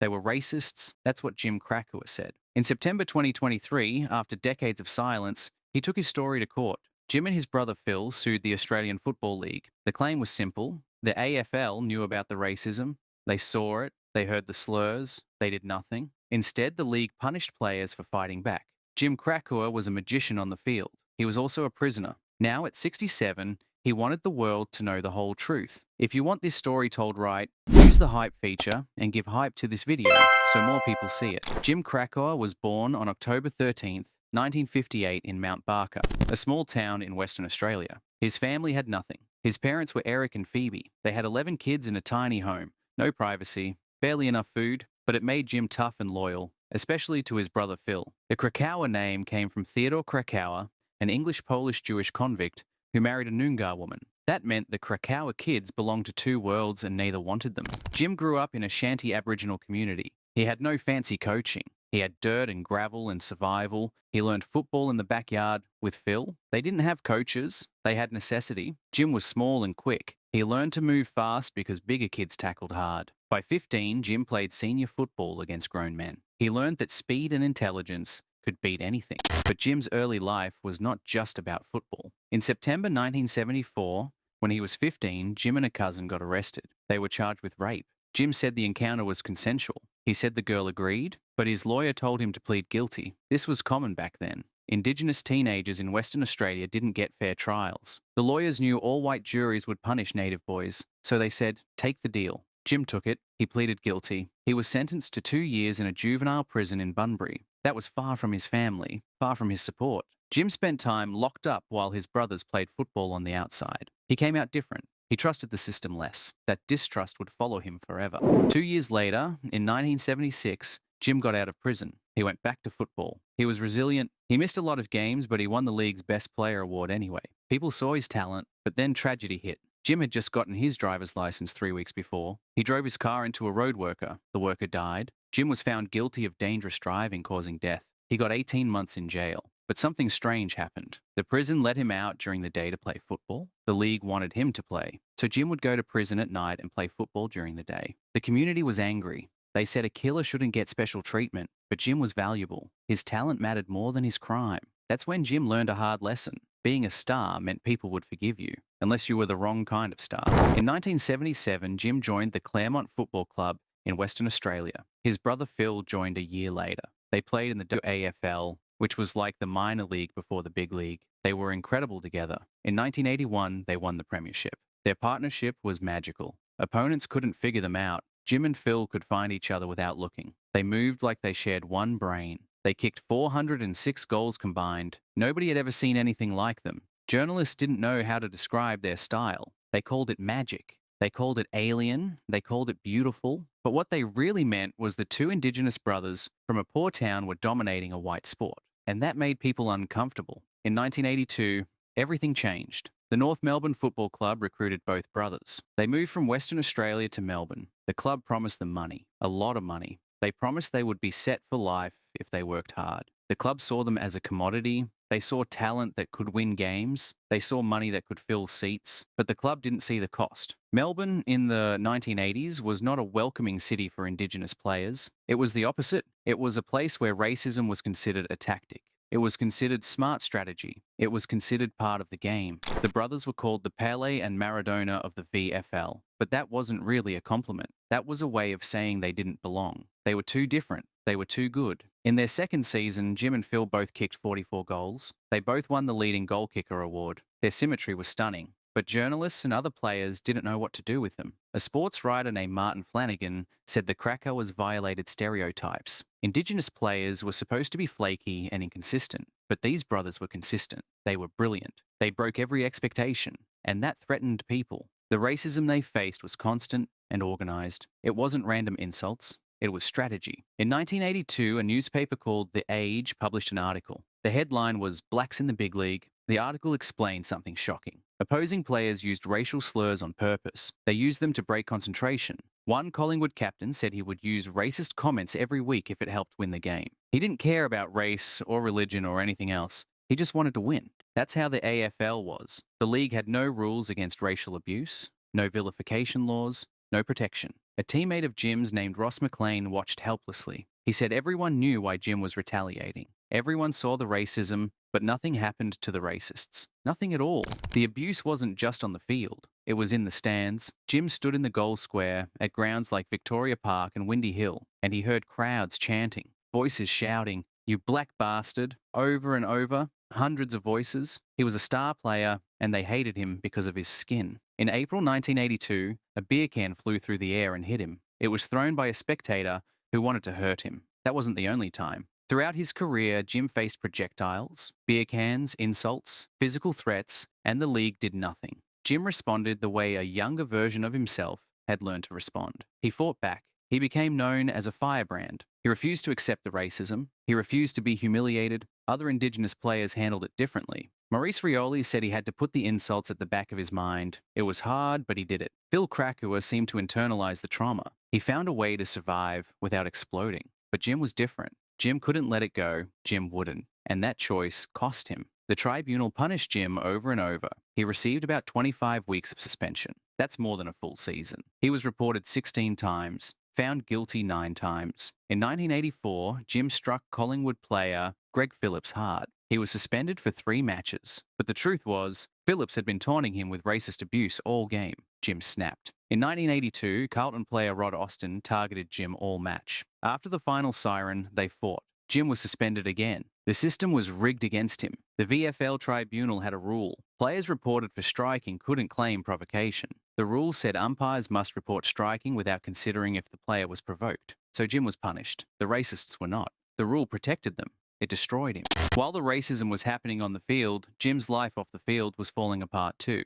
They were racists. That's what Jim Krakouer said. In September 2023, after decades of silence, he took his story to court. Jim and his brother Phil sued the Australian Football League. The claim was simple. The AFL knew about the racism. They saw it. They heard the slurs. They did nothing. Instead, the league punished players for fighting back. Jim Krakouer was a magician on the field. He was also a prisoner. Now, at 67, he wanted the world to know the whole truth. If you want this story told right, use the hype feature and give hype to this video so more people see it. Jim Krakouer was born on October 13th, 1958 in Mount Barker, a small town in Western Australia. His family had nothing. His parents were Eric and Phoebe. They had 11 kids in a tiny home. No privacy, barely enough food, but it made Jim tough and loyal, especially to his brother Phil. The Krakouer name came from Theodore Krakouer, an English-Polish-Jewish convict who married a Noongar woman. That meant the Krakouer kids belonged to two worlds and neither wanted them. Jim grew up in a shanty Aboriginal community. He had no fancy coaching. He had dirt and gravel and survival. He learned football in the backyard with Phil. They didn't have coaches. They had necessity. Jim was small and quick. He learned to move fast because bigger kids tackled hard. By 15, Jim played senior football against grown men. He learned that speed and intelligence could beat anything. But Jim's early life was not just about football. In September 1974, when he was 15, Jim and a cousin got arrested. They were charged with rape. Jim said the encounter was consensual. He said the girl agreed, but his lawyer told him to plead guilty. This was common back then. Indigenous teenagers in Western Australia didn't get fair trials. The lawyers knew all white juries would punish Native boys, so they said, take the deal. Jim took it. He pleaded guilty. He was sentenced to 2 years in a juvenile prison in Bunbury. That was far from his family, far from his support. Jim spent time locked up while his brothers played football on the outside. He came out different. He trusted the system less. That distrust would follow him forever. 2 years later, in 1976, Jim got out of prison. He went back to football. He was resilient. He missed a lot of games, but he won the league's Best Player award anyway. People saw his talent, but then tragedy hit. Jim had just gotten his driver's license 3 weeks before. He drove his car into a road worker. The worker died. Jim was found guilty of dangerous driving causing death. He got 18 months in jail. But something strange happened. The prison let him out during the day to play football. The league wanted him to play. So Jim would go to prison at night and play football during the day. The community was angry. They said a killer shouldn't get special treatment, but Jim was valuable. His talent mattered more than his crime. That's when Jim learned a hard lesson. Being a star meant people would forgive you, unless you were the wrong kind of star. In 1977, Jim joined the Claremont Football Club in Western Australia. His brother Phil joined a year later. They played in the AFL, which was like the minor league before the big league. They were incredible together. In 1981, they won the premiership. Their partnership was magical. Opponents couldn't figure them out. Jim and Phil could find each other without looking. They moved like they shared one brain. They kicked 406 goals combined. Nobody had ever seen anything like them. Journalists didn't know how to describe their style. They called it magic. They called it alien. They called it beautiful. But what they really meant was the two Indigenous brothers from a poor town were dominating a white sport. And that made people uncomfortable. In 1982, everything changed. The North Melbourne Football Club recruited both brothers. They moved from Western Australia to Melbourne. The club promised them money, a lot of money. They promised they would be set for life if they worked hard. The club saw them as a commodity. They saw talent that could win games. They saw money that could fill seats. But the club didn't see the cost. Melbourne in the 1980s was not a welcoming city for Indigenous players. It was the opposite. It was a place where racism was considered a tactic. It was considered smart strategy. It was considered part of the game. The brothers were called the Pele and Maradona of the VFL. But that wasn't really a compliment. That was a way of saying they didn't belong. They were too different. They were too good. In their second season, Jim and Phil both kicked 44 goals. They both won the leading goal kicker award. Their symmetry was stunning. But journalists and other players didn't know what to do with them. A sports writer named Martin Flanagan said the Krakouers violated stereotypes. Indigenous players were supposed to be flaky and inconsistent, but these brothers were consistent. They were brilliant. They broke every expectation, and that threatened people. The racism they faced was constant and organized. It wasn't random insults. It was strategy. In 1982, a newspaper called The Age published an article. The headline was "Blacks in the Big League." The article explained something shocking. Opposing players used racial slurs on purpose. They used them to break concentration. One Collingwood captain said he would use racist comments every week if it helped win the game. He didn't care about race or religion or anything else. He just wanted to win. That's how the AFL was. The league had no rules against racial abuse, no vilification laws, no protection. A teammate of Jim's named Ross McLean watched helplessly. He said everyone knew why Jim was retaliating. Everyone saw the racism, but nothing happened to the racists. Nothing at all. The abuse wasn't just on the field. It was in the stands. Jim stood in the goal square at grounds like Victoria Park and Windy Hill, and he heard crowds chanting, voices shouting, "You black bastard," over and over, hundreds of voices. He was a star player, and they hated him because of his skin. In April 1982, a beer can flew through the air and hit him. It was thrown by a spectator who wanted to hurt him. That wasn't the only time. Throughout his career, Jim faced projectiles, beer cans, insults, physical threats, and the league did nothing. Jim responded the way a younger version of himself had learned to respond. He fought back. He became known as a firebrand. He refused to accept the racism. He refused to be humiliated. Other Indigenous players handled it differently. Maurice Rioli said he had to put the insults at the back of his mind. It was hard, but he did it. Phil Krakouer seemed to internalize the trauma. He found a way to survive without exploding. But Jim was different. Jim couldn't let it go. Jim wouldn't. And that choice cost him. The tribunal punished Jim over and over. He received about 25 weeks of suspension. That's more than a full season. He was reported 16 times, found guilty 9 times. In 1984, Jim struck Collingwood player Greg Phillips hard. He was suspended for 3 matches. But the truth was, Phillips had been taunting him with racist abuse all game. Jim snapped. In 1982, Carlton player Rod Austin targeted Jim all match. After the final siren, they fought. Jim was suspended again. The system was rigged against him. The VFL tribunal had a rule. Players reported for striking couldn't claim provocation. The rule said umpires must report striking without considering if the player was provoked. So Jim was punished. The racists were not. The rule protected them. It destroyed him. While the racism was happening on the field, Jim's life off the field was falling apart too.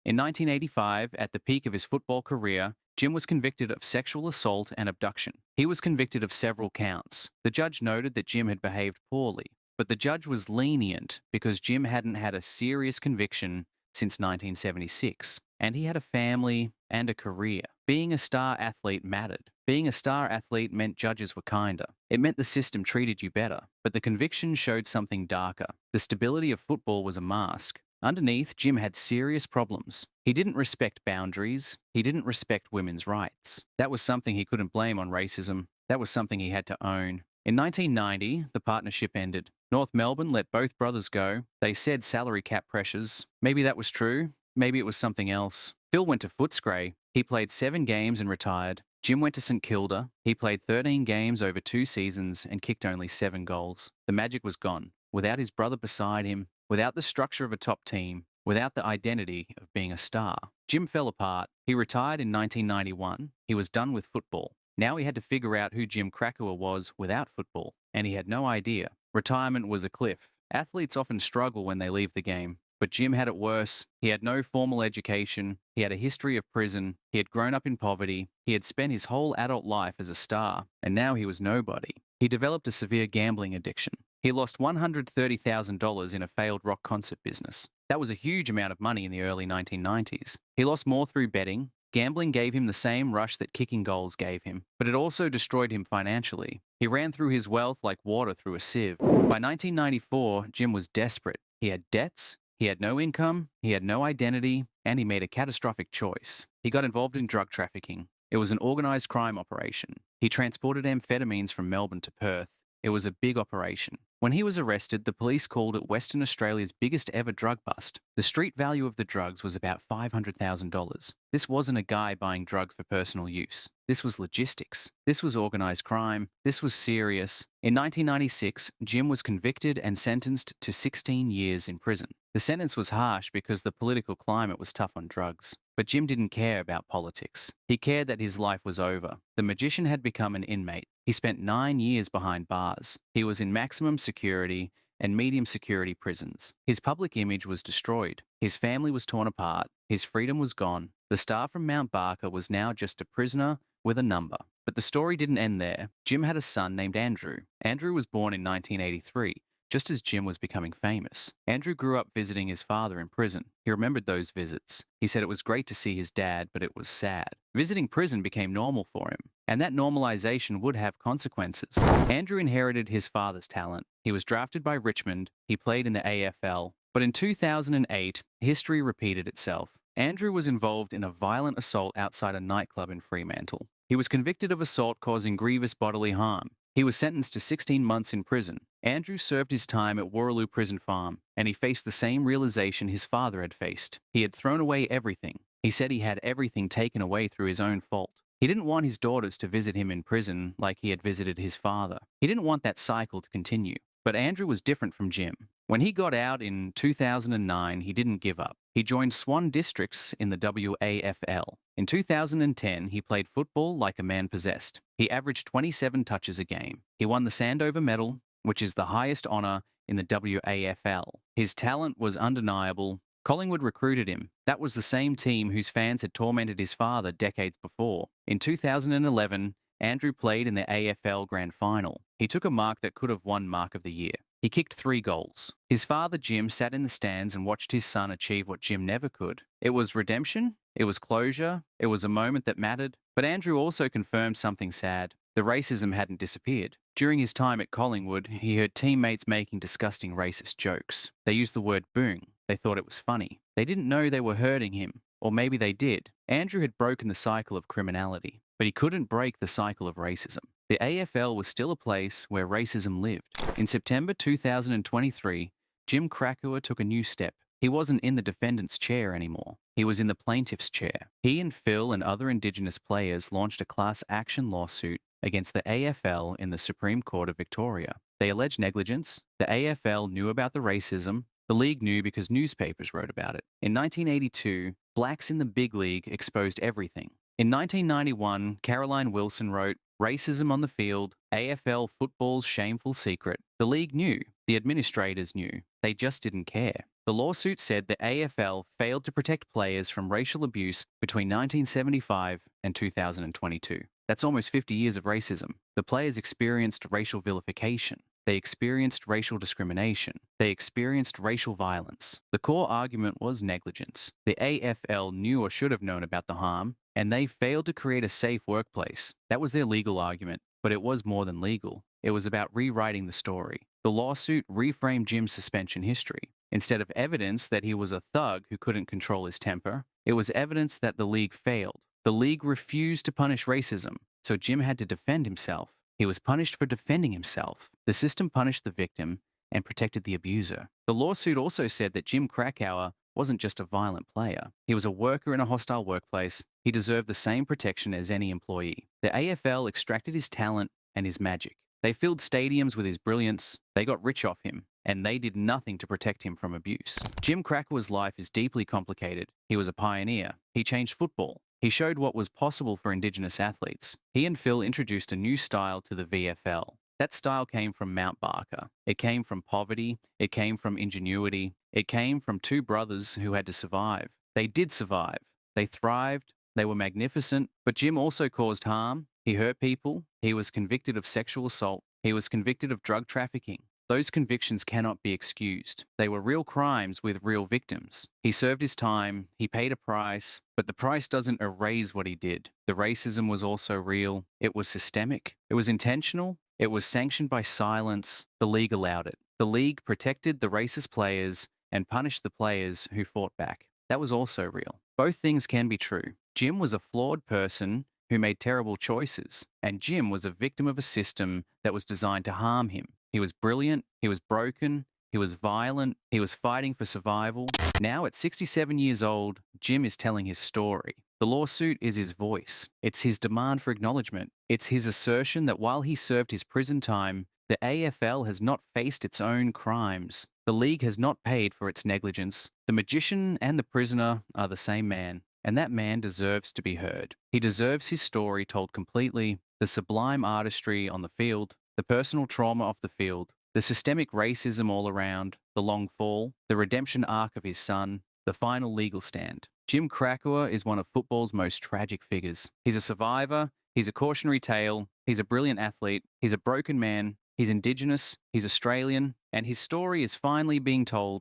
In 1985, at the peak of his football career, Jim was convicted of sexual assault and abduction. He was convicted of several counts. The judge noted that Jim had behaved poorly, but the judge was lenient because Jim hadn't had a serious conviction since 1976, and he had a family and a career. Being a star athlete mattered. Being a star athlete meant judges were kinder. It meant the system treated you better. But the conviction showed something darker. The stability of football was a mask. Underneath, Jim had serious problems. He didn't respect boundaries. He didn't respect women's rights. That was something he couldn't blame on racism. That was something he had to own. In 1990, the partnership ended. North Melbourne let both brothers go. They said salary cap pressures. Maybe that was true. Maybe it was something else. Phil went to Footscray. He played 7 games and retired. Jim went to St Kilda. He played 13 games over 2 seasons and kicked only 7 goals. The magic was gone. Without his brother beside him, without the structure of a top team, without the identity of being a star, Jim fell apart. He retired in 1991. He was done with football. Now he had to figure out who Jim Krakouer was without football, and he had no idea. Retirement was a cliff. Athletes often struggle when they leave the game, but Jim had it worse. He had no formal education. He had a history of prison. He had grown up in poverty. He had spent his whole adult life as a star, and now he was nobody. He developed a severe gambling addiction. He lost $130,000 in a failed rock concert business. That was a huge amount of money in the early 1990s. He lost more through betting. Gambling gave him the same rush that kicking goals gave him, but it also destroyed him financially. He ran through his wealth like water through a sieve. By 1994, Jim was desperate. He had debts, he had no income, he had no identity, and he made a catastrophic choice. He got involved in drug trafficking. It was an organized crime operation. He transported amphetamines from Melbourne to Perth. It was a big operation. When he was arrested, the police called it Western Australia's biggest ever drug bust. The street value of the drugs was about $500,000. This wasn't a guy buying drugs for personal use. This was logistics. This was organized crime. This was serious. In 1996, Jim was convicted and sentenced to 16 years in prison. The sentence was harsh because the political climate was tough on drugs. But Jim didn't care about politics. He cared that his life was over. The magician had become an inmate. He spent 9 years behind bars. He was in maximum security and medium security prisons. His public image was destroyed. His family was torn apart. His freedom was gone. The star from Mount Barker was now just a prisoner with a number. But the story didn't end there. Jim had a son named Andrew. Andrew was born in 1983. Just as Jim was becoming famous. Andrew grew up visiting his father in prison. He remembered those visits. He said it was great to see his dad, but it was sad. Visiting prison became normal for him, and that normalization would have consequences. Andrew inherited his father's talent. He was drafted by Richmond. He played in the AFL. But in 2008, history repeated itself. Andrew was involved in a violent assault outside a nightclub in Fremantle. He was convicted of assault causing grievous bodily harm. He was sentenced to 16 months in prison. Andrew served his time at Warraloo Prison Farm, and he faced the same realization his father had faced. He had thrown away everything. He said he had everything taken away through his own fault. He didn't want his daughters to visit him in prison like he had visited his father. He didn't want that cycle to continue. But Andrew was different from Jim. When he got out in 2009, he didn't give up. He joined Swan Districts in the WAFL. In 2010, he played football like a man possessed. He averaged 27 touches a game. He won the Sandover Medal, which is the highest honour in the WAFL. His talent was undeniable. Collingwood recruited him. That was the same team whose fans had tormented his father decades before. In 2011, Andrew played in the AFL Grand Final. He took a mark that could have won Mark of the Year. He kicked 3 goals. His father, Jim, sat in the stands and watched his son achieve what Jim never could. It was redemption. It was closure. It was a moment that mattered. But Andrew also confirmed something sad. The racism hadn't disappeared. During his time at Collingwood, he heard teammates making disgusting racist jokes. They used the word boong. They thought it was funny. They didn't know they were hurting him. Or maybe they did. Andrew had broken the cycle of criminality, but he couldn't break the cycle of racism. The AFL was still a place where racism lived. In September 2023, Jim Krakouer took a new step. He wasn't in the defendant's chair anymore. He was in the plaintiff's chair. He and Phil and other Indigenous players launched a class action lawsuit against the AFL in the Supreme Court of Victoria. They alleged negligence. The AFL knew about the racism. The league knew because newspapers wrote about it. In 1982, blacks in the big league exposed everything. In 1991, Caroline Wilson wrote, "Racism on the field, AFL football's shameful secret." The league knew. The administrators knew. They just didn't care. The lawsuit said the AFL failed to protect players from racial abuse between 1975 and 2022. That's almost 50 years of racism. The players experienced racial vilification. They experienced racial discrimination. They experienced racial violence. The core argument was negligence. The AFL knew or should have known about the harm, and they failed to create a safe workplace. That was their legal argument, but it was more than legal. It was about rewriting the story. The lawsuit reframed Jim's suspension history. Instead of evidence that he was a thug who couldn't control his temper, it was evidence that the league failed. The league refused to punish racism, so Jim had to defend himself. He was punished for defending himself. The system punished the victim and protected the abuser. The lawsuit also said that Jim Krakouer wasn't just a violent player. He was a worker in a hostile workplace. He deserved the same protection as any employee. The AFL extracted his talent and his magic. They filled stadiums with his brilliance. They got rich off him, and they did nothing to protect him from abuse. Jim Krakouer's life is deeply complicated. He was a pioneer. He changed football. He showed what was possible for Indigenous athletes. He and Phil introduced a new style to the VFL. That style came from Mount Barker. It came from poverty. It came from ingenuity. It came from 2 brothers who had to survive. They did survive. They thrived. They were magnificent. But Jim also caused harm. He hurt people. He was convicted of sexual assault. He was convicted of drug trafficking. Those convictions cannot be excused. They were real crimes with real victims. He served his time, he paid a price, but the price doesn't erase what he did. The racism was also real. It was systemic. It was intentional. It was sanctioned by silence. The league allowed it. The league protected the racist players and punished the players who fought back. That was also real. Both things can be true. Jim was a flawed person who made terrible choices, and Jim was a victim of a system that was designed to harm him. He was brilliant, he was broken, he was violent, he was fighting for survival. Now, at 67 years old, Jim is telling his story. The lawsuit is his voice. It's his demand for acknowledgement. It's his assertion that while he served his prison time, the AFL has not faced its own crimes. The league has not paid for its negligence. The magician and the prisoner are the same man, and that man deserves to be heard. He deserves his story told completely, the sublime artistry on the field, the personal trauma off the field, the systemic racism all around, the long fall, the redemption arc of his son, the final legal stand. Jim Krakouer is one of football's most tragic figures. He's a survivor, he's a cautionary tale, he's a brilliant athlete, he's a broken man, he's Indigenous, he's Australian, and his story is finally being told